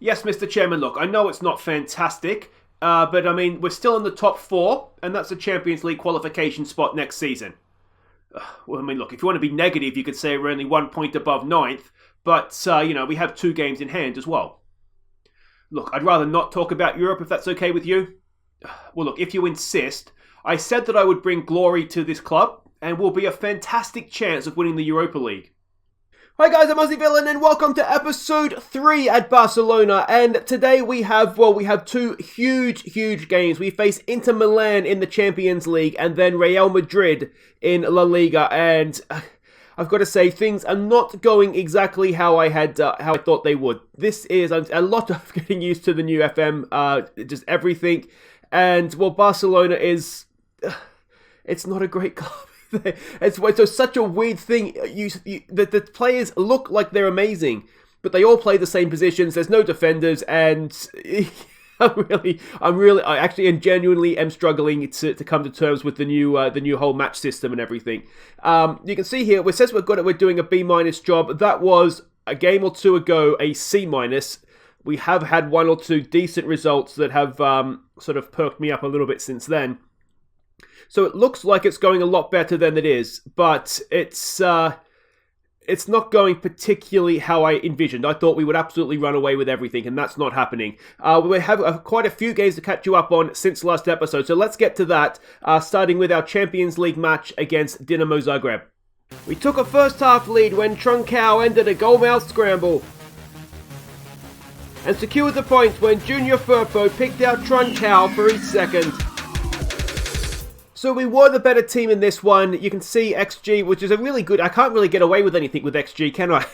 Yes, Mr. Chairman, look, I know it's not fantastic, but I mean, we're still in the top four, and that's a Champions League qualification spot next season. Well, I mean, look, if you want to be negative, you could say we're only 1 point above ninth, but, we have 2 games in hand as well. Look, I'd rather not talk about Europe if that's okay with you. Well, look, if you insist, I said that I would bring glory to this club, and will be a fantastic chance of winning the Europa League. Hi guys, I'm Aussie Villain and welcome to episode 3 at Barcelona, and today we have 2 huge games. We face Inter Milan in the Champions League and then Real Madrid in La Liga, and I've got to say things are not going exactly how I thought they would. This is a lot of getting used to the new FM, just everything, and well, Barcelona is, it's not a great club. It's such a weird thing. The players look like they're amazing, but they all play the same positions. There's no defenders, and I actually and genuinely am struggling to come to terms with the new whole match system and everything. You can see here it says we're doing a B- job. That was a game or two ago a C-. We have had 1 or 2 decent results that have sort of perked me up a little bit since then. So it looks like it's going a lot better than it is, but it's not going particularly how I envisioned. I thought we would absolutely run away with everything, and that's not happening. We have quite a few games to catch you up on since last episode, so let's get to that, starting with our Champions League match against Dinamo Zagreb. We took a first half lead when Truncao ended a goal-mouth scramble, and secured the points when Junior Firpo picked out Truncao for his second. So we were the better team in this one. You can see XG, which is a really good... I can't really get away with anything with XG, can I?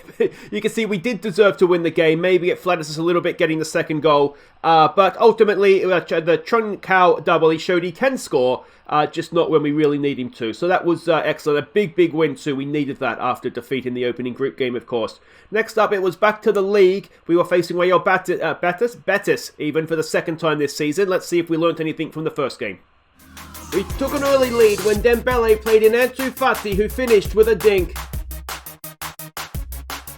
You can see we did deserve to win the game. Maybe it flatters us a little bit getting the second goal. But ultimately, the Truncao double, he showed he can score, just not when we really need him to. So that was excellent. A big win too. We needed that after defeating the opening group game, of course. Next up, it was back to the league. We were facing Real Betis, even, for the second time this season. Let's see if we learnt anything from the first game. We took an early lead when Dembele played in Ansu Fati, who finished with a dink.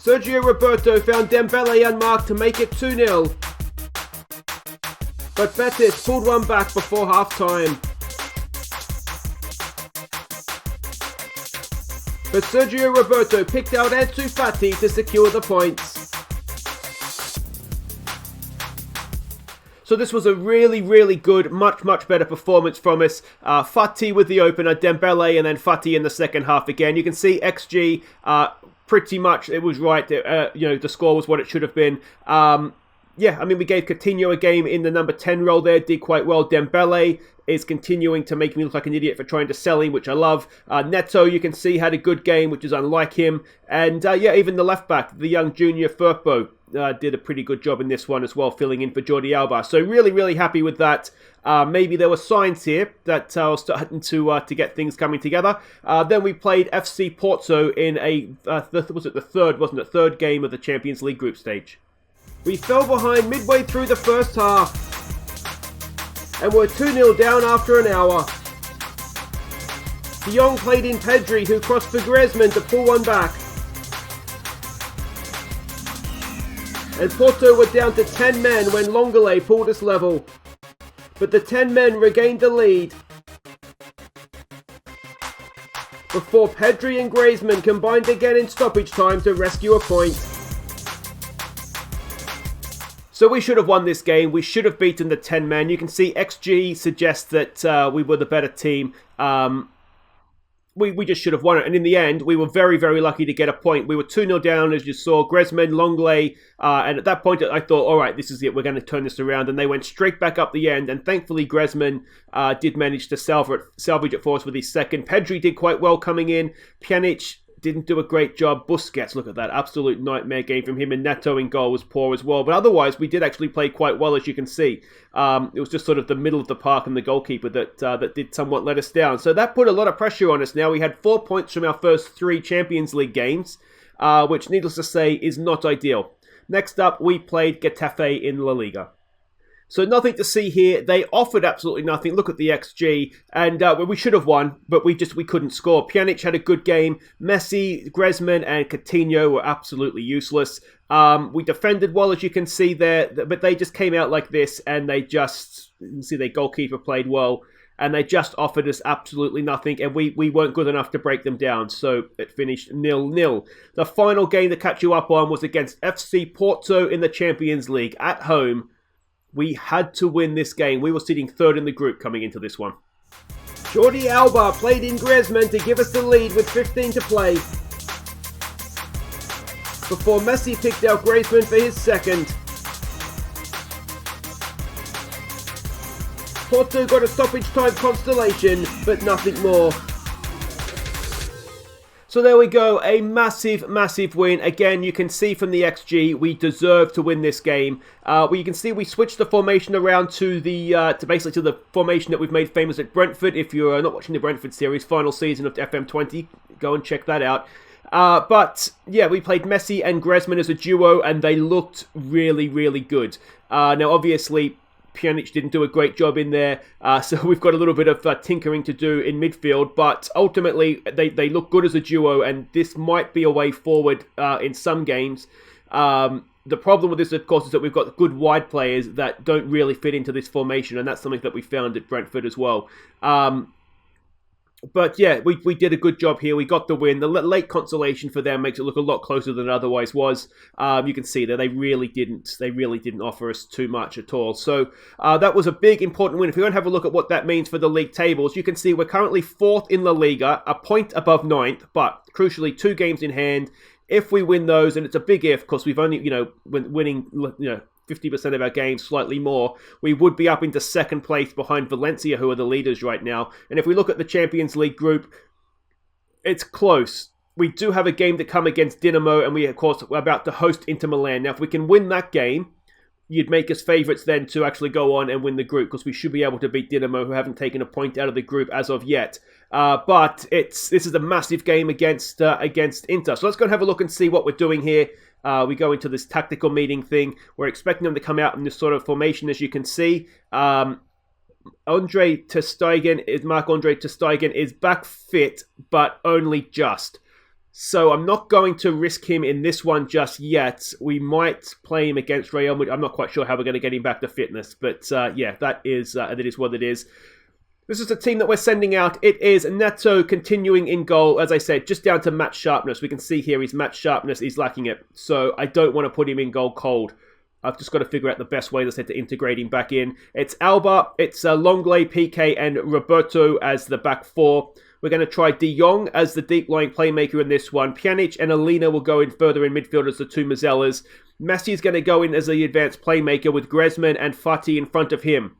Sergio Roberto found Dembele unmarked to make it 2-0. But Betis pulled one back before half-time. But Sergio Roberto picked out Ansu Fati to secure the points. So this was a really good, much better performance from us. Fati with the opener, Dembele, and then Fati in the second half again. You can see XG, pretty much it was right. The score was what it should have been. We gave Coutinho a game in the number 10 role there, did quite well. Dembele is continuing to make me look like an idiot for trying to sell him, which I love. Neto, you can see, had a good game, which is unlike him. And even the left back, the young Junior Firpo, did a pretty good job in this one as well, filling in for Jordi Alba. So really happy with that. Maybe there were signs here that I was starting to get things coming together. Then we played FC Porto in the third game of the Champions League group stage. We fell behind midway through the first half and were 2-0 down after an hour. De Jong played in Pedri, who crossed for Griezmann to pull one back. And Porto were down to 10 men when Lenglet pulled us level. But the 10 men regained the lead before Pedri and Griezmann combined again in stoppage time to rescue a point. So we should have won this game. We should have beaten the 10 men. You can see XG suggests that we were the better team. We just should have won it. And in the end, we were very lucky to get a point. We were 2-0 down, as you saw. Griezmann, Lenglet, and at that point, I thought, all right, this is it. We're going to turn this around. And they went straight back up the end. And thankfully, Griezmann did manage to salvage it for us with his second. Pedri did quite well coming in. Pjanic didn't do a great job. Busquets, look at that. Absolute nightmare game from him. And Neto in goal was poor as well. But otherwise, we did actually play quite well, as you can see. It was just sort of the middle of the park and the goalkeeper that did somewhat let us down. So that put a lot of pressure on us now. We had 4 points from our first 3 Champions League games, which, needless to say, is not ideal. Next up, we played Getafe in La Liga. So nothing to see here. They offered absolutely nothing. Look at the XG, and we should have won, but we couldn't score. Pjanic had a good game. Messi, Griezmann, and Coutinho were absolutely useless. We defended well, as you can see there, but they just came out like this, and you can see their goalkeeper played well, and they just offered us absolutely nothing, and we weren't good enough to break them down, so it finished 0-0. The final game to catch you up on was against FC Porto in the Champions League at home. We had to win this game. We were sitting third in the group coming into this one. Jordi Alba played in Griezmann to give us the lead with 15 to play, before Messi picked out Griezmann for his second. Porto got a stoppage time consolation, but nothing more. So there we go, a massive, massive win. Again, you can see from the XG, we deserve to win this game. You can see we switched the formation around to the formation that we've made famous at Brentford. If you're not watching the Brentford series, final season of FM20, go and check that out. But yeah, we played Messi and Griezmann as a duo, and they looked really, really good. Now, obviously, Pjanic didn't do a great job in there, so we've got a little bit of tinkering to do in midfield, but ultimately they look good as a duo, and this might be a way forward in some games. The problem with this, of course, is that we've got good wide players that don't really fit into this formation, and that's something that we found at Brentford as well. But yeah, we did a good job here. We got the win. The late consolation for them makes it look a lot closer than it otherwise was. You can see that they really didn't offer us too much at all. So that was a big, important win. If you want to have a look at what that means for the league tables, you can see we're currently 4th in La Liga, a point above 9th, but crucially 2 games in hand. If we win those, and it's a big if, because we've only, winning, 50% of our games, slightly more, we would be up into second place behind Valencia, who are the leaders right now. And if we look at the Champions League group, it's close. We do have a game to come against Dinamo, and we, of course, we're about to host Inter Milan. Now, if we can win that game, you'd make us favourites then to actually go on and win the group, because we should be able to beat Dinamo, who haven't taken a point out of the group as of yet. But this is a massive game against Inter. So let's go and have a look and see what we're doing here. We go into this tactical meeting thing. We're expecting them to come out in this sort of formation, as you can see. Marc-Andre ter Stegen is back fit, but only just. So I'm not going to risk him in this one just yet. We might play him against Real Madrid. I'm not quite sure how we're going to get him back to fitness, but yeah, that is what it is. This is the team that we're sending out. It is Neto continuing in goal. As I said, just down to match sharpness. We can see here his match sharpness is lacking it. So I don't want to put him in goal cold. I've just got to figure out the best way, as I said, to integrate him back in. It's Alba, it's Longley, PK, and Roberto as the back 4. We're going to try De Jong as the deep-lying playmaker in this one. Pjanic and Alina will go in further in midfield as the 2 Mazzellas. Messi is going to go in as the advanced playmaker with Griezmann and Fati in front of him.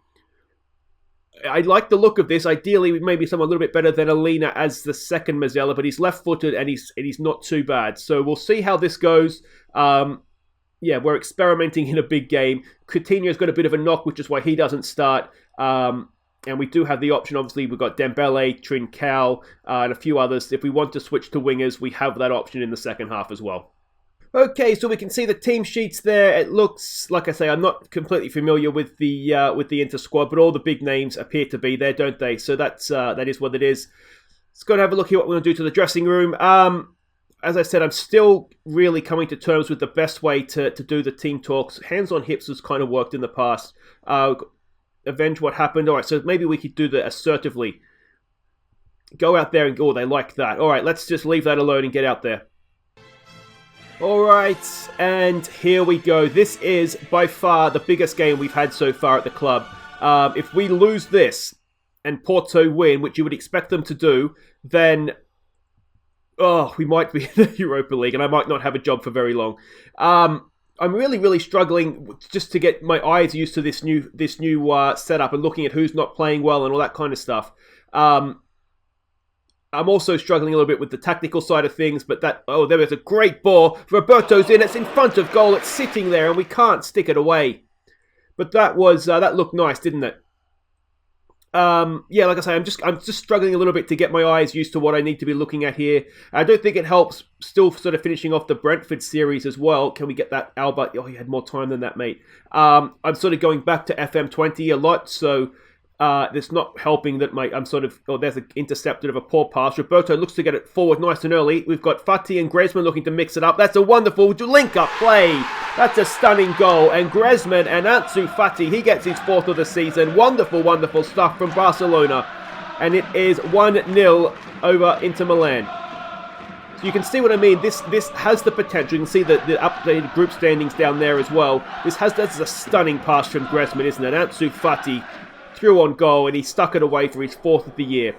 I like the look of this. Ideally, maybe someone a little bit better than Alina as the second Mazzella, but he's left-footed and he's not too bad. So we'll see how this goes. Yeah, we're experimenting in a big game. Coutinho's got a bit of a knock, which is why he doesn't start. And we do have the option, obviously, we've got Dembele, Trincao, and a few others. If we want to switch to wingers, we have that option in the second half as well. Okay, so we can see the team sheets there. It looks, like I say, I'm not completely familiar with the Inter squad, but all the big names appear to be there, don't they? So that is what it is. Let's go and have a look here what we're going to do to the dressing room. As I said, I'm still really coming to terms with the best way to do the team talks. Hands on hips has kind of worked in the past. Avenge what happened. All right, so maybe we could do that assertively. Go out there and go, they like that. All right, let's just leave that alone and get out there. Alright, and here we go. This is by far the biggest game we've had so far at the club. If we lose this and Porto win, which you would expect them to do, then we might be in the Europa League and I might not have a job for very long. I'm really, really struggling just to get my eyes used to this new setup and looking at who's not playing well and all that kind of stuff. I'm also struggling a little bit with the tactical side of things, but there is a great ball. Roberto's in, it's in front of goal, it's sitting there, and we can't stick it away. But that looked nice, didn't it? Yeah, like I say, I'm just struggling a little bit to get my eyes used to what I need to be looking at here. I don't think it helps. Still, sort of finishing off the Brentford series as well. Can we get that Albert? Oh, you had more time than that, mate. I'm sort of going back to FM20 a lot, so it's not helping that I'm sort of. Oh, there's an intercepted of a poor pass. Roberto looks to get it forward nice and early. We've got Fati and Griezmann looking to mix it up. That's a wonderful link-up play. That's a stunning goal. And Griezmann and Ansu Fati, he gets his 4th of the season. Wonderful, wonderful stuff from Barcelona. And it is 1-0 over Inter Milan. So you can see what I mean. This has the potential. You can see the updated group standings down there as well. This is a stunning pass from Griezmann, isn't it? Ansu Fati threw on goal and he stuck it away for his 4th of the year.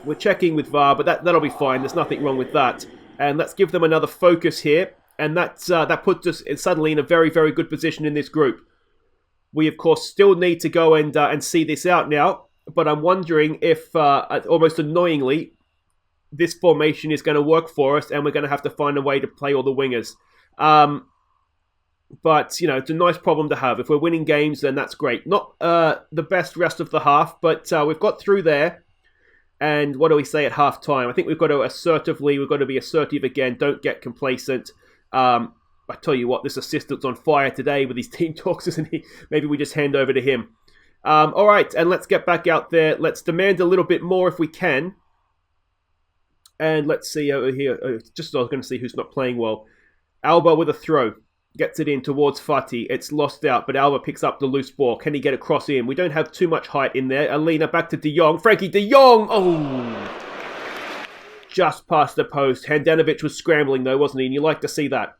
We're checking with VAR, but that'll be fine. There's nothing wrong with that. And let's give them another focus here. And that puts us suddenly in a very, very good position in this group. We, of course, still need to go and see this out now. But I'm wondering if, almost annoyingly, this formation is going to work for us and we're going to have to find a way to play all the wingers. But, it's a nice problem to have. If we're winning games, then that's great. Not the best rest of the half, but we've got through there. And what do we say at half-time? I think we've got to be assertive again. Don't get complacent. I tell you what, this assistant's on fire today with his team talks, isn't he? Maybe we just hand over to him. All right, and let's get back out there. Let's demand a little bit more if we can. And let's see over here. I was going to see who's not playing well. Alba with a throw. Gets it in towards Fati. It's lost out, but Alba picks up the loose ball. Can he get across in? We don't have too much height in there. Alina back to De Jong. Frankie De Jong! Oh! Just past the post. Handanovic was scrambling though, wasn't he? And you like to see that.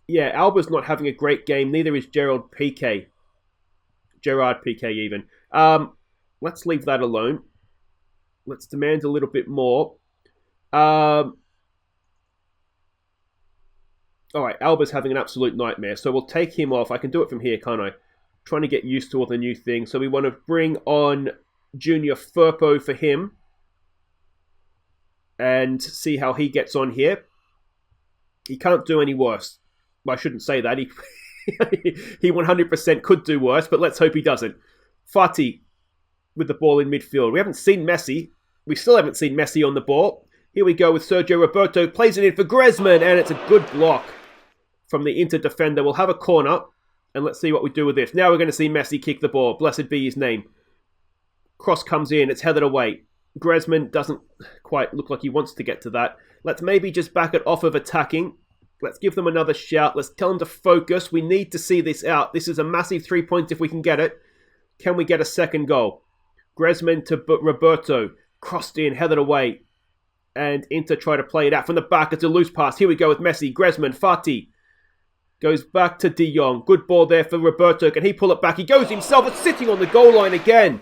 Yeah, Alba's not having a great game. Neither is Gerard Piqué even. Let's leave that alone. Let's demand a little bit more. Alright, Alba's having an absolute nightmare. So we'll take him off. I can do it from here, can't I? Trying to get used to all the new things. So we want to bring on Junior Firpo for him. And see how he gets on here. He can't do any worse. Well, I shouldn't say that. He 100% could do worse, but let's hope he doesn't. Fati with the ball in midfield. We haven't seen Messi. We still haven't seen Messi on the ball. Here we go with Sergio Roberto. Plays it in for Griezmann, and it's a good block from the Inter defender. We'll have a corner, and let's see what we do with this. Now we're going to see Messi kick the ball. Blessed be his name. Cross comes in. It's headed away. Griezmann doesn't quite look like he wants to get to that. Let's maybe just back it off of attacking. Let's give them another shout. Let's tell them to focus. We need to see this out. This is a massive 3 points if we can get it. Can we get a second goal? Griezmann to Roberto. Crossed in, headed away. And Inter try to play it out from the back. It's a loose pass. Here we go with Messi. Griezmann, Fati. Goes back to De Jong. Good ball there for Roberto. Can he pull it back? He goes himself. It's sitting on the goal line again.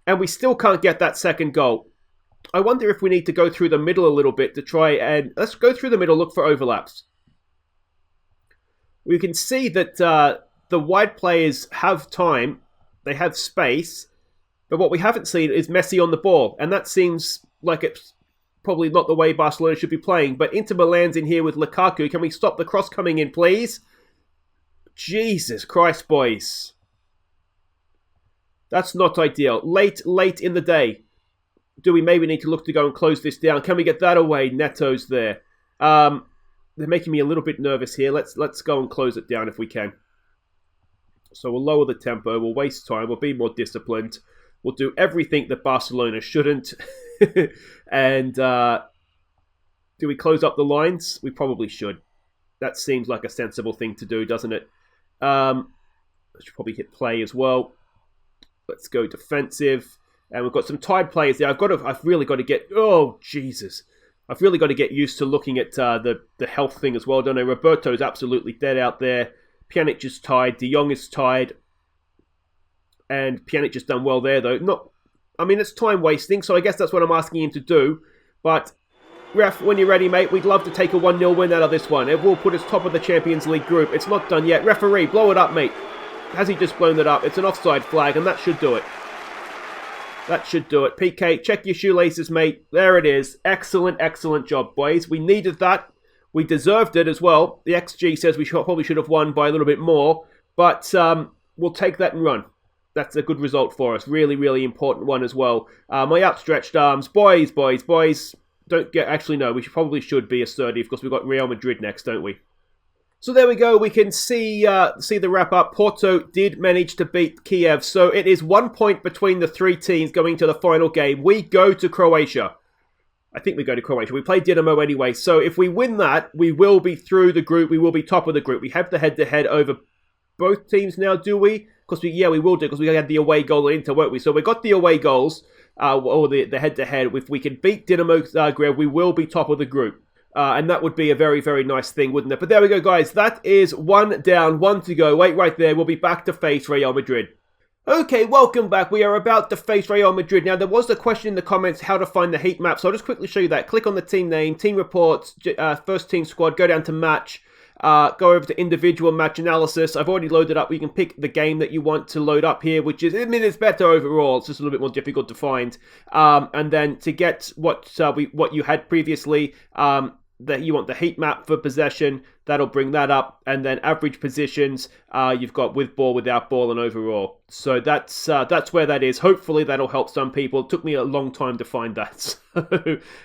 And we still can't get that second goal. I wonder if we need to go through the middle a little bit to try and... Let's go through the middle, look for overlaps. We can see that the wide players have time. They have space. But what we haven't seen is Messi on the ball. And that seems like it's probably not the way Barcelona should be playing. But Inter Milan's in here with Lukaku. Can we stop the cross coming in, please? Jesus Christ, boys. That's not ideal. Late in the day. Do we maybe need to look to go and close this down? Can we get that away? Neto's there. They're making me a little bit nervous here. Let's go and close it down if we can. So we'll lower the tempo. We'll waste time. We'll be more disciplined. We'll do everything that Barcelona shouldn't. And do we close up the lines? We probably should. That seems like a sensible thing to do, doesn't it? I should probably hit play as well. Let's go defensive. And we've got some tied players there. I've really got to get... Oh, Jesus. I've really got to get used to looking at the health thing as well, don't I? Roberto's absolutely dead out there. Pjanic is tied. De Jong is tied. And Pjanic has done well there, though. It's time wasting, so I guess that's what I'm asking him to do. But, ref, when you're ready, mate, we'd love to take a 1-0 win out of this one. It will put us top of the Champions League group. It's not done yet. Referee, blow it up, mate. Has he just blown it up? It's an offside flag, and that should do it. That should do it. PK, check your shoelaces, mate. There it is. Excellent, excellent job, boys. We needed that. We deserved it as well. The XG says we probably should have won by a little bit more. But we'll take that and run. that's a good result for us. Really, really important one as well. My outstretched arms. Boys. Don't get... Actually, no, we probably should be assertive because we've got Real Madrid next, don't we? So there we go. We can see the wrap-up. Porto did manage to beat Kiev. So it is 1 point between the three teams going to the final game. We go to Croatia. I think we go to Croatia. We play Dinamo anyway. So if we win that, we will be through the group. We will be top of the group. We have the head-to-head over both teams now, do we? Because we will do, because we had the away goal at Inter, won't we? So we got the away goals, or the head-to-head. If we can beat Dinamo Zagreb, we will be top of the group. And that would be a very, very nice thing, wouldn't it? But there we go, guys. That is 1 down, 1 to go. Wait right there. We'll be back to face Real Madrid. Okay, welcome back. We are about to face Real Madrid. Now, there was a question in the comments how to find the heat map. So I'll just quickly show you that. Click on the team name, team reports, first team squad, go down to match. Go over to individual match analysis. I've already loaded up. You can pick the game that you want to load up here, which is, I mean, it's better overall. It's just a little bit more difficult to find. And then to get what you had previously, that you want the heat map for possession, that'll bring that up. And then average positions, you've got with ball, without ball, and overall. So that's where that is. Hopefully that'll help some people. It took me a long time to find that. So,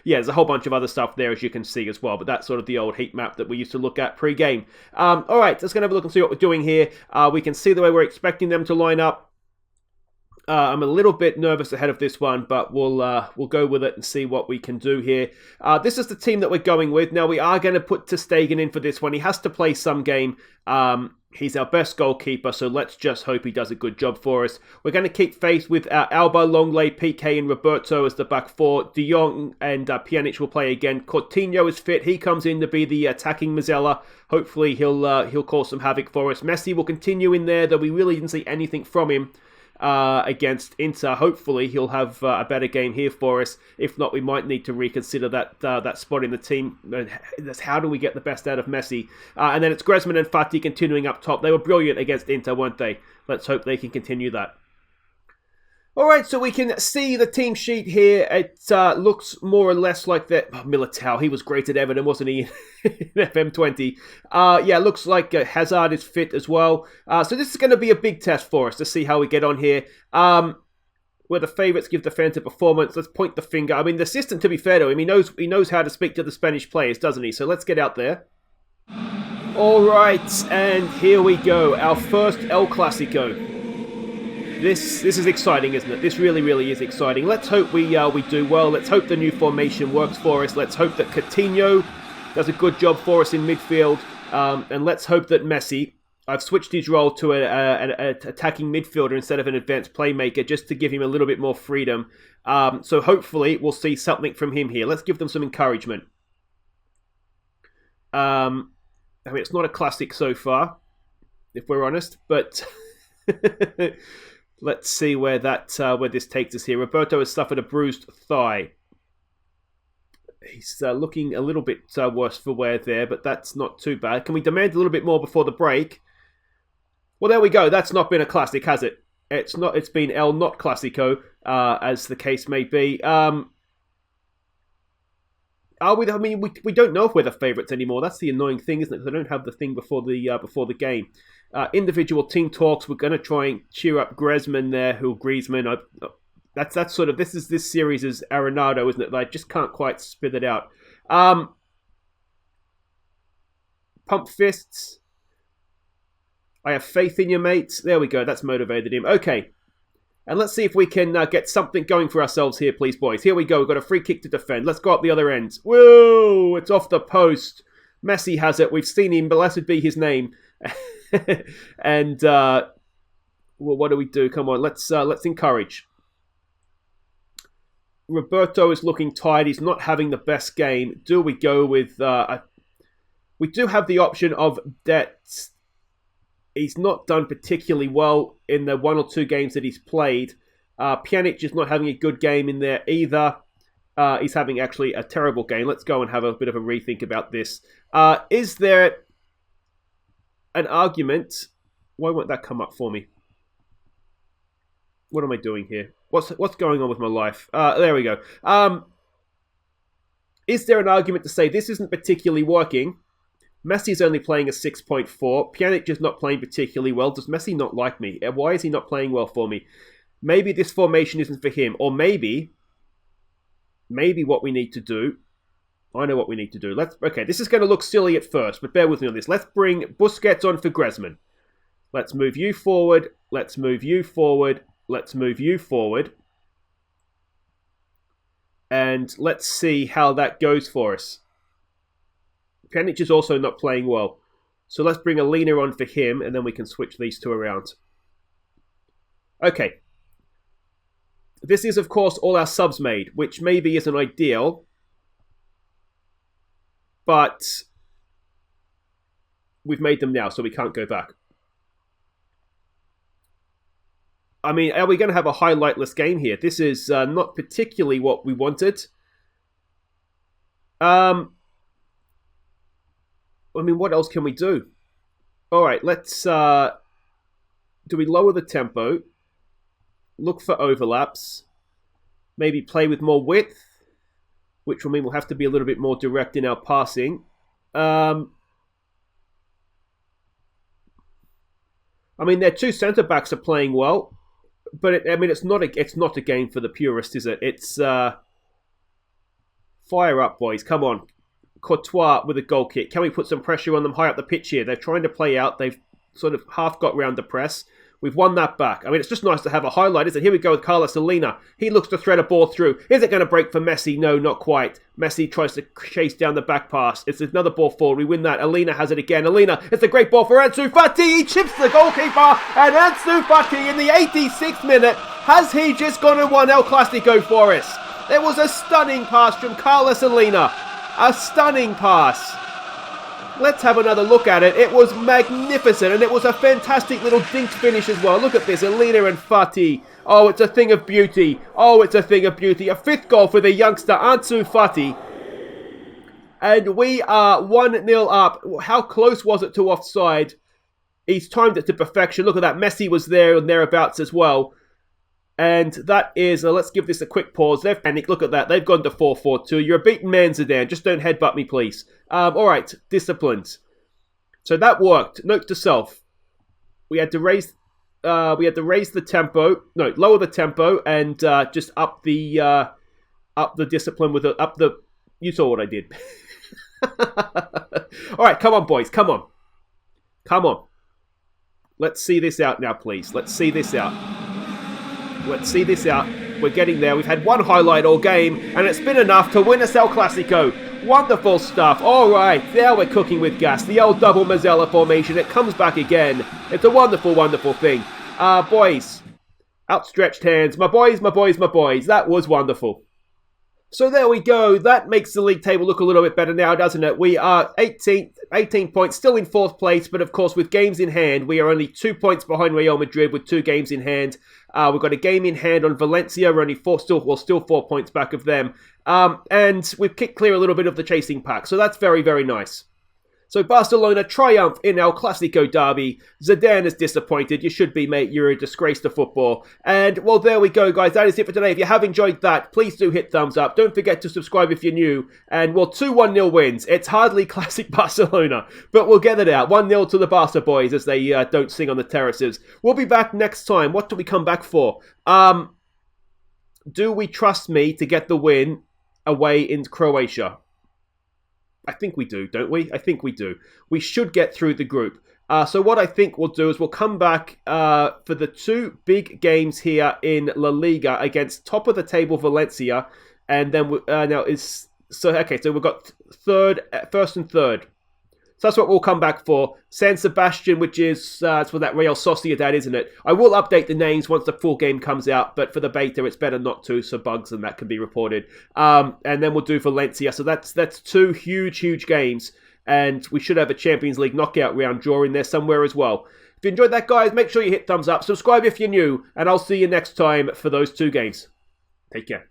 yeah, there's a whole bunch of other stuff there, as you can see as well. But that's sort of the old heat map that we used to look at pre-game. All right, let's go and have a look and see what we're doing here. We can see the way we're expecting them to line up. I'm a little bit nervous ahead of this one, but we'll go with it and see what we can do here. This is the team that we're going with. Now, we are going to put ter Stegen in for this one. He has to play some game. He's our best goalkeeper, so let's just hope he does a good job for us. We're going to keep faith with Alba, Longley, PK, and Roberto as the back four. De Jong and Pjanic will play again. Coutinho is fit. He comes in to be the attacking Mazzella. Hopefully, he'll cause some havoc for us. Messi will continue in there, though we really didn't see anything from him against Inter. Hopefully he'll have a better game here for us. If not, we might need to reconsider that spot in the team. That's how do we get the best out of Messi? And then it's Griezmann and Fati continuing up top. They were brilliant against Inter, weren't they? Let's hope they can continue that. Alright, so we can see the team sheet here. It looks more or less like that. Oh, Militao, he was great at Everton, wasn't he, in FM20? Yeah, looks like Hazard is fit as well. So this is going to be a big test for us to see how we get on here. Where the favourites give the fans a performance. Let's point the finger. I mean, the assistant, to be fair to him, he knows how to speak to the Spanish players, doesn't he? So let's get out there. Alright, and here we go. Our first El Clasico. This is exciting, isn't it? This really, really is exciting. Let's hope we do well. Let's hope the new formation works for us. Let's hope that Coutinho does a good job for us in midfield. And let's hope that Messi, I've switched his role to an attacking midfielder instead of an advanced playmaker just to give him a little bit more freedom. So hopefully we'll see something from him here. Let's give them some encouragement. I mean, it's not a classic so far, if we're honest, but... Let's see where this takes us here. Roberto has suffered a bruised thigh. He's looking a little bit worse for wear there, but that's not too bad. Can we demand a little bit more before the break? Well, there we go. That's not been a classic, has it? It's not. It's been El not Clasico, as the case may be. Are we? I mean, we don't know if we're the favourites anymore. That's the annoying thing, isn't it? Because I don't have the thing before the game. Individual team talks. We're going to try and cheer up Griezmann there. Griezmann. That's sort of this series is Arenado, isn't it? I just can't quite spit it out. Pump fists. I have faith in you, mates. There we go. That's motivated him. Okay. And let's see if we can get something going for ourselves here, please, boys. Here we go. We've got a free kick to defend. Let's go up the other end. Whoa! It's off the post. Messi has it. We've seen him. Blessed be his name. And well, what do we do? Come on, let's encourage. Roberto is looking tired. He's not having the best game. Do we go with? We do have the option of Det. He's not done particularly well in the 1 or 2 games that he's played. Pjanic is not having a good game in there either. He's having actually a terrible game. Let's go and have a bit of a rethink about this. Is there an argument? Why won't that come up for me? What am I doing here? What's going on with my life? There we go. Is there an argument to say this isn't particularly working? Messi's only playing a 6.4. Pjanic is not playing particularly well. Does Messi not like me? Why is he not playing well for me? Maybe this formation isn't for him. Or maybe what we need to do... I know what we need to do. Okay, this is going to look silly at first, but bear with me on this. Let's bring Busquets on for Griezmann. Let's move you forward. Let's move you forward. Let's move you forward. And let's see how that goes for us. Pjanic is also not playing well. So let's bring Alina on for him, and then we can switch these two around. Okay. This is, of course, all our subs made, which maybe isn't ideal. But we've made them now, so we can't go back. I mean, are we going to have a highlightless game here? This is not particularly what we wanted. I mean, what else can we do? All right, let's... do we lower the tempo? Look for overlaps. Maybe play with more width, which will mean we'll have to be a little bit more direct in our passing. I mean, their two centre-backs are playing well. But, it's not a game for the purist, is it? It's... fire up, boys. Come on. Courtois with a goal kick. Can we put some pressure on them high up the pitch here? They're trying to play out. They've sort of half got round the press. We've won that back. I mean, it's just nice to have a highlight, isn't it? Here we go with Carlos Alina. He looks to thread a ball through. Is it going to break for Messi? No, not quite. Messi tries to chase down the back pass. It's another ball forward. We win that. Alina has it again. Alina, it's a great ball for Ansu Fati. He chips the goalkeeper. And Ansu Fati in the 86th minute, has he just gone and won El Clasico for us? There was a stunning pass from Carlos Alina. A stunning pass. Let's have another look at it. It was magnificent, and it was a fantastic little dink finish as well. Look at this, Alina and Fati. Oh, it's a thing of beauty. Oh, it's a thing of beauty. A fifth goal for the youngster, Ansu Fati. And we are 1-0 up. How close was it to offside? He's timed it to perfection. Look at that. Messi was there and thereabouts as well. And that is, let's give this a quick pause. They've panicked. Look at that. They've gone to 4-4-2. You're a beaten man, Zidane. Just don't headbutt me, please. All right. Disciplines. So that worked. Note to self. We had to raise the tempo. No, lower the tempo and just up the discipline with you saw what I did. All right. Come on, boys. Come on. Come on. Let's see this out now, please. Let's see this out. Let's see this out. We're getting there. We've had one highlight all game, and it's been enough to win us El Clasico. Wonderful stuff. All right, there we're cooking with gas. The old double Mazzella formation. It comes back again. It's a wonderful, wonderful thing. Boys, outstretched hands. My boys, my boys, my boys. That was wonderful. So there we go. That makes the league table look a little bit better now, doesn't it? We are 18 points, still in 4th place, but of course with games in hand, we are only 2 points behind Real Madrid with 2 games in hand. We've got a game in hand on Valencia. We're only still 4 points back of them. And we've kicked clear a little bit of the chasing pack, so that's very, very nice. So Barcelona triumph in El Clasico derby. Zidane is disappointed. You should be, mate. You're a disgrace to football. And, well, there we go, guys. That is it for today. If you have enjoyed that, please do hit thumbs up. Don't forget to subscribe if you're new. And, well, 2-1-0 wins. It's hardly classic Barcelona, but we'll get it out. 1-0 to the Barca boys as they don't sing on the terraces. We'll be back next time. What do we come back for? Do we trust me to get the win away in Croatia? I think we do, don't we? I think we do. We should get through the group. So what I think we'll do is we'll come back for the 2 big games here in La Liga against top of the table Valencia, and then so we've got first and third. So that's what we'll come back for. San Sebastian, which is it's for that Real Sociedad, isn't it? I will update the names once the full game comes out, but for the beta, it's better not to, so bugs and that can be reported. And then we'll do Valencia. So that's 2 huge games, and we should have a Champions League knockout round draw in there somewhere as well. If you enjoyed that, guys, make sure you hit thumbs up, subscribe if you're new, and I'll see you next time for those 2 games. Take care.